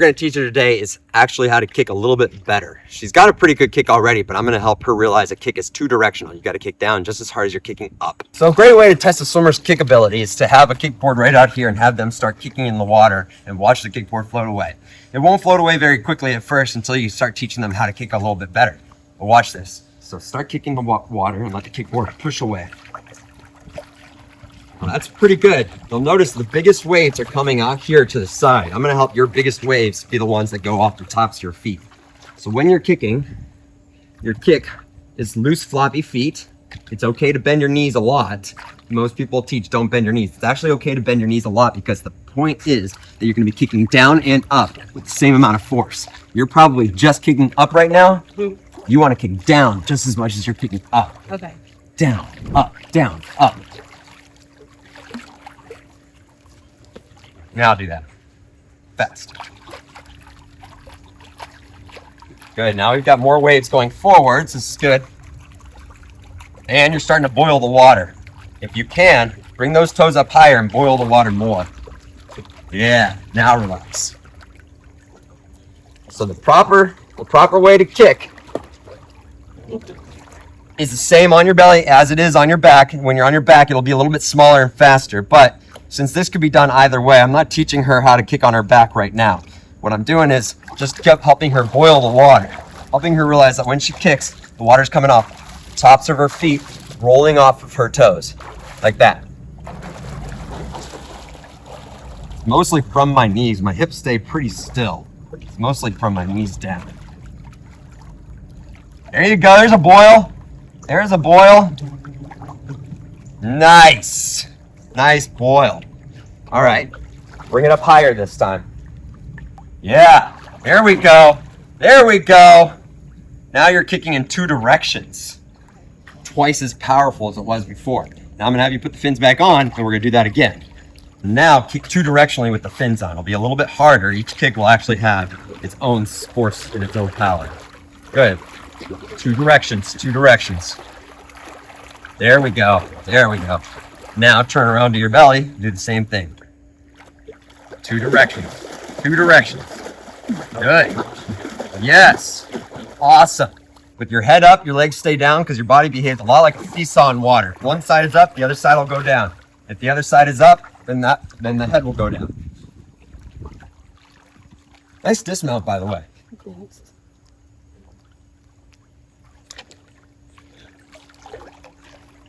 we're going to teach her today is actually how to kick a little bit better. She's got a pretty good kick already, but I'm going to help her realize a kick is two directional. You got to kick down just as hard as you're kicking up. So a great way to test a swimmer's kick ability is to have a kickboard right out here and have them start kicking in the water and watch the kickboard float away. It won't float away very quickly at first until you start teaching them how to kick a little bit better. But watch this. So start kicking the water and let the kickboard push away. Well, that's pretty good. You'll notice the biggest waves are coming out here to the side. I'm going to help your biggest waves be the ones that go off the tops of your feet. So when you're kicking, your kick is loose, floppy feet. It's okay to bend your knees a lot. Most people teach don't bend your knees. It's actually okay to bend your knees a lot because the point is that you're going to be kicking down and up with the same amount of force. You're probably just kicking up right now. You want to kick down just as much as you're kicking up. Okay. Down, up, down, up. Now do that. Fast. Good. Now we've got more waves going forwards. This is good. And you're starting to boil the water. If you can, bring those toes up higher and boil the water more. Yeah. Now relax. So the proper way to kick is the same on your belly as it is on your back. When you're on your back, it'll be a little bit smaller and faster, but since this could be done either way, I'm not teaching her how to kick on her back right now. What I'm doing is just kept helping her boil the water, helping her realize that when she kicks, the water's coming off the tops of her feet, rolling off of her toes, like that. It's mostly from my knees. My hips stay pretty still. It's mostly from my knees down. There you go, there's a boil. There's a boil. Nice. Nice boil. All right, bring it up higher this time. Yeah, there we go. There we go. Now you're kicking in two directions. Twice as powerful as it was before. Now I'm gonna have you put the fins back on and we're gonna do that again. Now kick two directionally with the fins on. It'll be a little bit harder. Each kick will actually have its own force and its own power. Good. Two directions, two directions. There we go. There we go. Now turn around to your belly, do the same thing. Two directions. Two directions. Good. Yes. Awesome. With your head up, your legs stay down because your body behaves a lot like a seesaw in water. One side is up, the other side will go down. If the other side is up, then the head will go down. Nice dismount, by the way.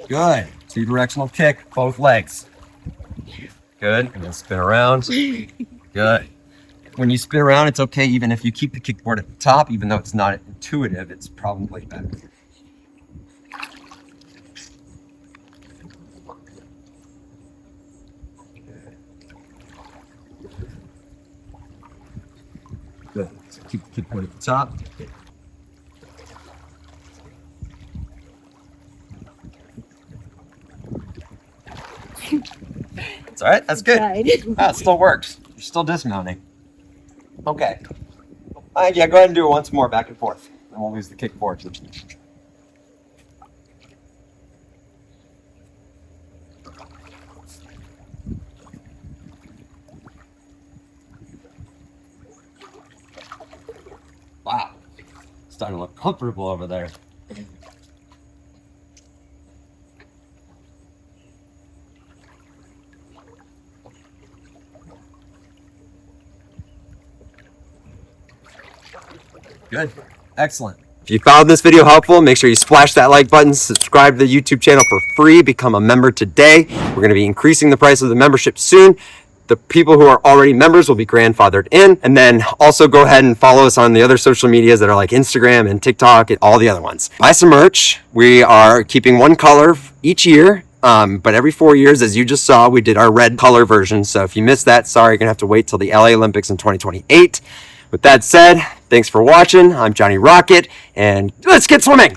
Good. Two directional kick, both legs. Good. And then spin around. Good. When you spin around, it's okay even if you keep the kickboard at the top, even though it's not intuitive, it's probably better. Good. So keep the kickboard at the top. It's all right. That's good. It still works. You're still dismounting. Okay. Yeah, go ahead and do it once more, back and forth. I won't lose the kickboard. Wow. Starting to look comfortable over there. Good. Excellent. If you found this video helpful, make sure you splash that like button, subscribe to the YouTube channel for free, become a member today. We're going to be increasing the price of the membership soon. The people who are already members will be grandfathered in. And then also go ahead and follow us on the other social medias that are like Instagram and TikTok and all the other ones. Buy some merch. We are keeping one color each year. But every 4 years, as you just saw, we did our red color version. So if you missed that, sorry, you're going to have to wait till the LA Olympics in 2028. With that said, thanks for watching. I'm Jonny Rocket, and let's get swimming.